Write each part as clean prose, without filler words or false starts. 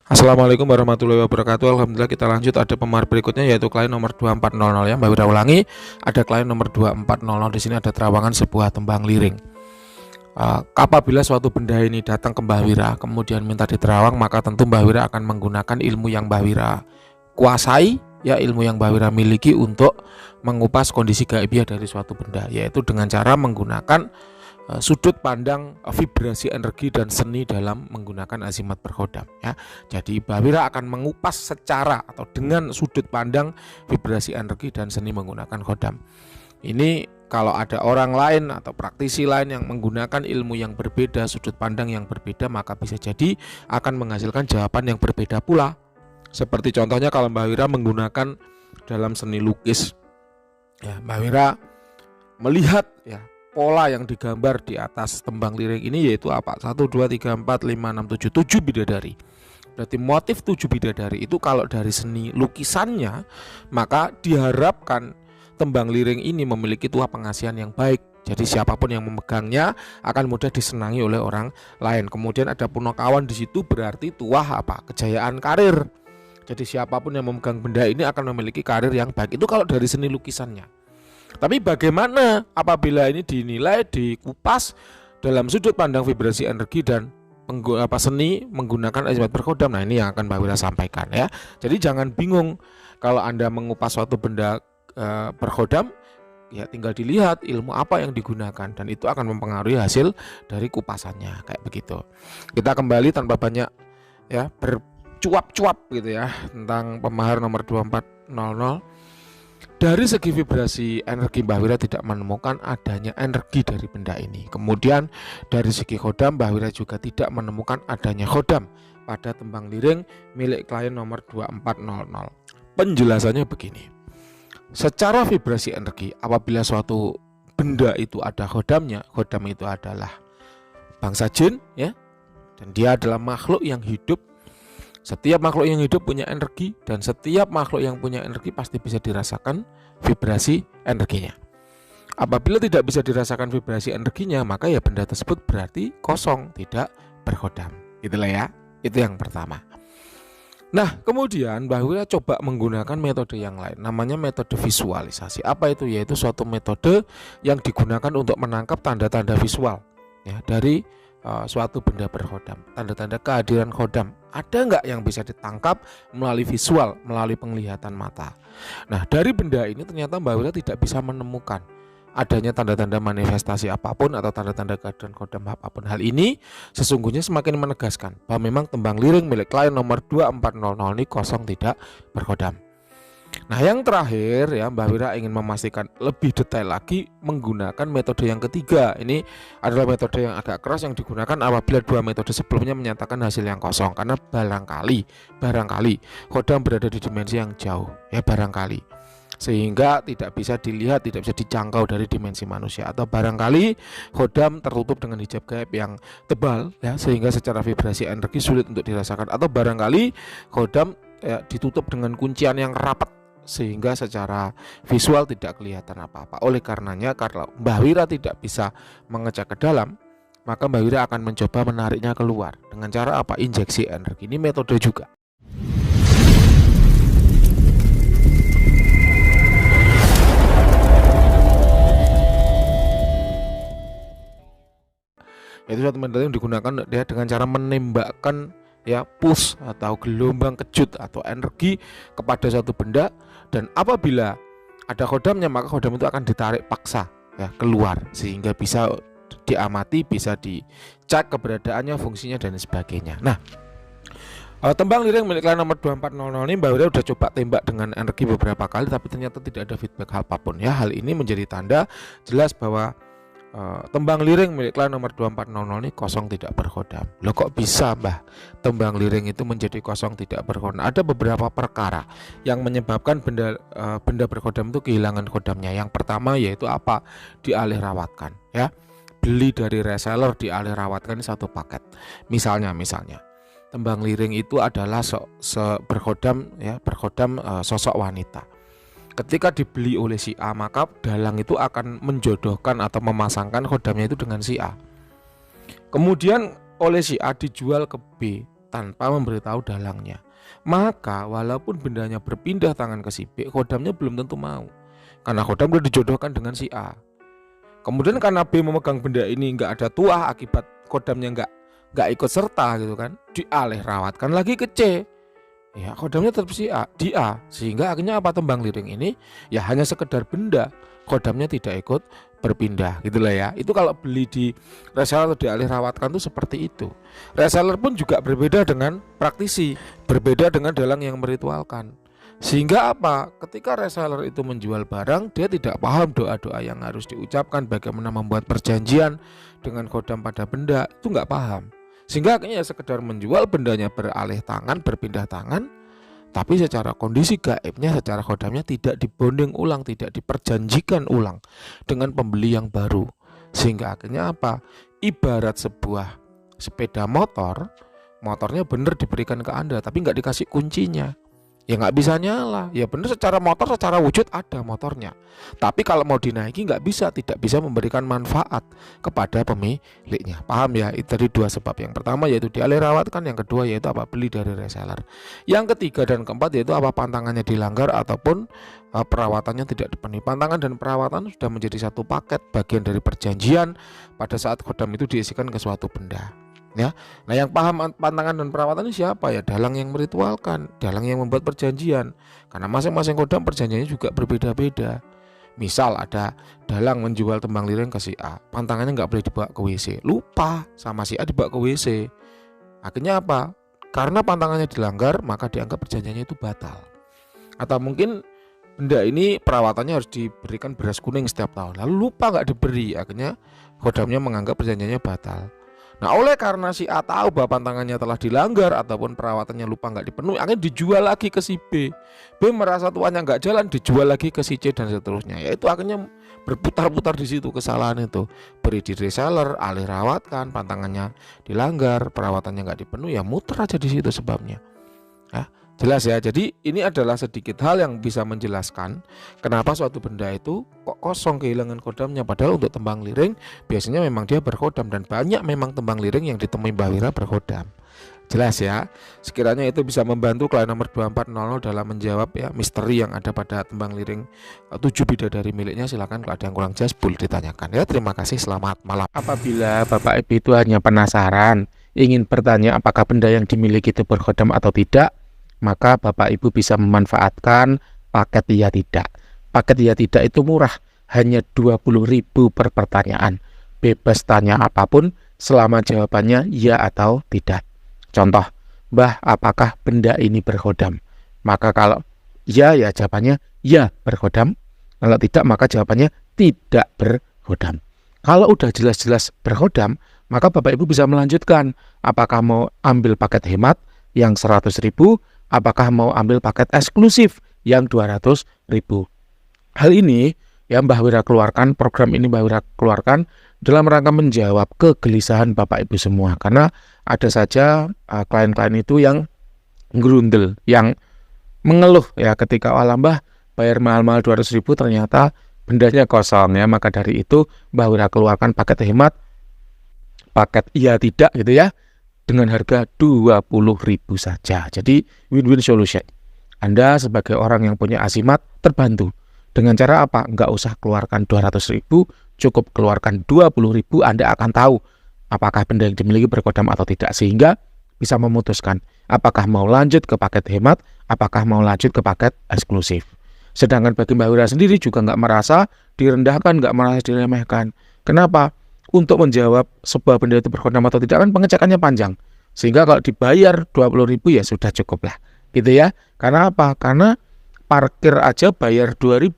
Assalamualaikum warahmatullahi wabarakatuh. Alhamdulillah, kita lanjut, ada pemahar berikutnya yaitu klien nomor 2400 ya. Mbak Wira ulangi, ada klien nomor 2400. Di sini ada terawangan sebuah tembang liring. Apabila suatu benda ini datang ke Mbak Wira kemudian minta diterawang, maka tentu Mbak Wira akan menggunakan ilmu yang Mbak Wira kuasai, ya, ilmu yang Mbak Wira miliki untuk mengupas kondisi gaibiah dari suatu benda, yaitu dengan cara menggunakan sudut pandang vibrasi energi dan seni dalam menggunakan azimat berkhodam, ya. Jadi Mbak Wira akan mengupas secara atau dengan sudut pandang vibrasi energi dan seni menggunakan khodam. Ini kalau ada orang lain atau praktisi lain yang menggunakan ilmu yang berbeda, sudut pandang yang berbeda, maka bisa jadi akan menghasilkan jawaban yang berbeda pula. Seperti contohnya kalau Mbak Wira menggunakan dalam seni lukis, ya, Mbak Wira melihat, ya, pola yang digambar di atas tembang liring ini yaitu apa? 1, 2, 3, 4, 5, 6, 7 7 bidadari. Berarti motif 7 bidadari itu kalau dari seni lukisannya, maka diharapkan tembang liring ini memiliki tuah pengasihan yang baik. Jadi siapapun yang memegangnya akan mudah disenangi oleh orang lain. Kemudian ada punakawan di situ, berarti tuah apa? Kejayaan karir. Jadi siapapun yang memegang benda ini akan memiliki karir yang baik. Itu kalau dari seni lukisannya. Tapi bagaimana apabila ini dinilai, dikupas dalam sudut pandang vibrasi energi dan seni menggunakan azimat berkhodam? Nah, ini yang akan Mbak Wira sampaikan, ya. Jadi jangan bingung kalau Anda mengupas suatu benda berkhodam, ya tinggal dilihat ilmu apa yang digunakan dan itu akan mempengaruhi hasil dari kupasannya, kayak begitu. Kita kembali tanpa banyak, ya, bercuap-cuap gitu ya tentang pemahar nomor 2400. Dari segi vibrasi energi, Mbak Wira tidak menemukan adanya energi dari benda ini. Kemudian dari segi khodam, Mbak Wira juga tidak menemukan adanya khodam pada tembang liring milik klien nomor 2400. Penjelasannya begini. Secara vibrasi energi, apabila suatu benda itu ada khodamnya, khodam itu adalah bangsa jin, ya, dan dia adalah makhluk yang hidup. Setiap makhluk yang hidup punya energi, dan setiap makhluk yang punya energi pasti bisa dirasakan vibrasi energinya. Apabila tidak bisa dirasakan vibrasi energinya, maka ya benda tersebut berarti kosong, tidak berkhodam. Itulah, ya. Itu yang pertama. Nah, kemudian Mbak Wira coba menggunakan metode yang lain, namanya metode visualisasi. Apa itu? Yaitu suatu metode yang digunakan untuk menangkap tanda-tanda visual, ya, dari suatu benda berkhodam. Tanda-tanda kehadiran khodam ada nggak yang bisa ditangkap melalui visual, melalui penglihatan mata? Nah, dari benda ini ternyata Mbak Wira tidak bisa menemukan adanya tanda-tanda manifestasi apapun atau tanda-tanda kehadiran khodam apapun. Hal ini sesungguhnya semakin menegaskan bahwa memang tembang liring milik klien nomor 2400 ini kosong, tidak berkhodam. Nah, yang terakhir, ya, Mbak Wira ingin memastikan lebih detail lagi menggunakan metode yang ketiga. Ini adalah metode yang agak keras yang digunakan apabila dua metode sebelumnya menyatakan hasil yang kosong, karena barangkali khodam berada di dimensi yang jauh, ya, barangkali, sehingga tidak bisa dilihat, tidak bisa dijangkau dari dimensi manusia, atau barangkali khodam tertutup dengan hijab gaib yang tebal, ya, sehingga secara vibrasi energi sulit untuk dirasakan, atau barangkali khodam, ya, ditutup dengan kuncian yang rapat sehingga secara visual tidak kelihatan apa-apa. Oleh karenanya, kalau Mbak Wira tidak bisa mengecek ke dalam, maka Mbak Wira akan mencoba menariknya keluar dengan cara apa? Injeksi energi. Ini metode juga. Itu suatu metode yang digunakan dia dengan cara menembakkan, ya, push atau gelombang kejut atau energi kepada suatu benda, dan apabila ada khodamnya maka khodam itu akan ditarik paksa, ya, keluar sehingga bisa diamati, bisa dicek keberadaannya, fungsinya, dan sebagainya. Nah, tembang liring milik klien nomor 2400 ini Mbak Wira udah coba tembak dengan energi beberapa kali tapi ternyata tidak ada feedback apapun, ya. Hal ini menjadi tanda jelas bahwa tembang liring milik klien nomor 2400 ini kosong, tidak berkhodam. Loh, kok bisa, Mbah, tembang liring itu menjadi kosong, tidak berkhodam? Ada beberapa perkara yang menyebabkan benda berkhodam itu kehilangan khodamnya. Yang pertama yaitu apa? Dialih rawatkan, ya. Beli dari reseller, dialih rawatkan satu paket. Misalnya tembang liring itu adalah berkhodam, ya, berkhodam sosok wanita. Ketika dibeli oleh si A, maka dalang itu akan menjodohkan atau memasangkan khodamnya itu dengan si A. Kemudian oleh si A dijual ke B, tanpa memberitahu dalangnya. Maka walaupun bendanya berpindah tangan ke si B, kodamnya belum tentu mau, karena kodam sudah dijodohkan dengan si A. Kemudian karena B memegang benda ini nggak ada tuah akibat kodamnya nggak ikut serta gitu kan, dialih rawatkan lagi ke C. Ya kodamnya tetap si A, di A, sehingga akhirnya apa, tembang liring ini ya hanya sekedar benda, kodamnya tidak ikut berpindah gitulah ya. Itu kalau beli di reseller atau dialih rawatkan tuh seperti itu. Reseller pun juga berbeda dengan praktisi, berbeda dengan dalang yang meritualkan. Sehingga apa, ketika reseller itu menjual barang, dia tidak paham doa-doa yang harus diucapkan, bagaimana membuat perjanjian dengan kodam pada benda, itu nggak paham. Sehingga akhirnya ya sekedar menjual, bendanya beralih tangan, berpindah tangan, tapi secara kondisi gaibnya, secara kodamnya tidak dibonding ulang, tidak diperjanjikan ulang dengan pembeli yang baru. Sehingga akhirnya apa, ibarat sebuah sepeda motor, motornya benar diberikan ke Anda tapi nggak dikasih kuncinya, ya nggak bisa nyala. Ya benar, secara motor, secara wujud ada motornya, tapi kalau mau dinaiki nggak bisa, tidak bisa memberikan manfaat kepada pemiliknya. Paham ya? Itu dari dua sebab. Yang pertama yaitu dialih rawatkan, yang kedua yaitu apa, beli dari reseller. Yang ketiga dan keempat yaitu apa, pantangannya dilanggar ataupun perawatannya tidak dipenuhi. Pantangan dan perawatan sudah menjadi satu paket, bagian dari perjanjian pada saat kodam itu diisikan ke suatu benda. Ya, nah yang paham pantangan dan perawatan ini siapa ya? Dalang yang meritualkan, dalang yang membuat perjanjian. Karena masing-masing kodam perjanjiannya juga berbeda-beda. Misal ada dalang menjual tembang liring ke si A, pantangannya nggak boleh dibawa ke WC, lupa sama si A dibawa ke WC. Akhirnya apa? Karena pantangannya dilanggar, maka dianggap perjanjiannya itu batal. Atau mungkin benda ini perawatannya harus diberikan beras kuning setiap tahun, lalu lupa nggak diberi, akhirnya kodamnya menganggap perjanjiannya batal. Nah, oleh karena si A tahu bahwa pantangannya telah dilanggar ataupun perawatannya lupa nggak dipenuhi, akhirnya dijual lagi ke si B. B merasa tuannya nggak jalan, dijual lagi ke si C dan seterusnya. Yaitu akhirnya berputar-putar di situ kesalahan itu. Beri di reseller, alih rawatkan, pantangannya dilanggar, perawatannya nggak dipenuhi, ya muter aja di situ sebabnya. Nah, jelas ya. Jadi ini adalah sedikit hal yang bisa menjelaskan kenapa suatu benda itu kok kosong, kehilangan kodamnya. Padahal untuk tembang liring biasanya memang dia berkodam, dan banyak memang tembang liring yang ditemui Mbah Wira berkodam. Jelas ya. Sekiranya itu bisa membantu klien nomor 2400 dalam menjawab ya misteri yang ada pada tembang liring 7 bidadari miliknya. Silakan kalau ada yang kurang jelas boleh ditanyakan ya. Terima kasih, selamat malam. Apabila Bapak Ibu itu hanya penasaran, ingin bertanya apakah benda yang dimiliki itu berkodam atau tidak, maka Bapak Ibu bisa memanfaatkan paket iya tidak. Paket iya tidak itu murah, hanya 20.000 per pertanyaan. Bebas tanya apapun selama jawabannya ya atau tidak. Contoh, Mbah, apakah benda ini berkodam? Maka kalau ya, ya jawabannya ya berkodam. Kalau tidak, maka jawabannya tidak berkodam. Kalau udah jelas-jelas berkodam, maka Bapak Ibu bisa melanjutkan. Apakah mau ambil paket hemat yang 100.000, apakah mau ambil paket eksklusif yang 200.000. Hal ini yang Mbah Wira keluarkan, program ini Mbah Wira keluarkan dalam rangka menjawab kegelisahan Bapak Ibu semua. Karena ada saja klien-klien itu yang gerundel, yang mengeluh ya ketika Mbah bayar mahal-mahal 200.000 ternyata bendanya kosong ya. Maka dari itu Mbah Wira keluarkan paket hemat, paket iya tidak gitu ya, dengan harga 20.000 saja. Jadi win-win solution. Anda sebagai orang yang punya asimat terbantu. Dengan cara apa? Nggak usah keluarkan 200.000, cukup keluarkan 20.000. Anda akan tahu apakah benda yang dimiliki berkodam atau tidak, sehingga bisa memutuskan apakah mau lanjut ke paket hemat, apakah mau lanjut ke paket eksklusif. Sedangkan bagi Mbah Wira sendiri juga nggak merasa direndahkan, nggak merasa diremehkan. Kenapa? Untuk menjawab sebuah benda itu berkodam atau tidak kan pengecekannya panjang. Sehingga kalau dibayar 20.000 ya sudah cukup lah. Gitu ya. Karena apa? Karena parkir aja bayar 2.000.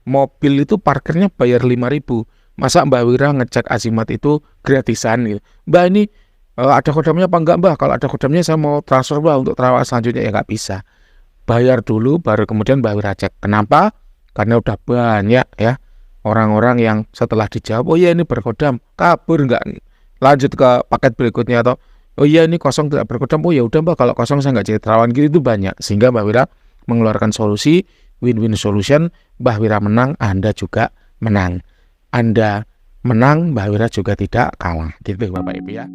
Mobil itu parkirnya bayar 5.000. Masa Mbah Wira ngecek azimat itu gratisan gitu. Mbah, ini ada kodamnya apa enggak, Mbah? Kalau ada kodamnya saya mau transfer, Mbah, untuk terawat selanjutnya. Ya nggak bisa. Bayar dulu baru kemudian Mbah Wira cek. Kenapa? Karena udah banyak ya orang-orang yang setelah dijawab, oh iya ini berkodam, kabur nggak lanjut ke paket berikutnya, atau oh iya ini kosong tidak berkodam, oh ya udah Mbah kalau kosong saya nggak jadi terawan gitu. Itu banyak. Sehingga Mbah Wira mengeluarkan solusi win-win solution. Mbah Wira menang, Anda juga menang. Anda menang, Mbah Wira juga tidak kalah. Gitu Bapak Ibu ya.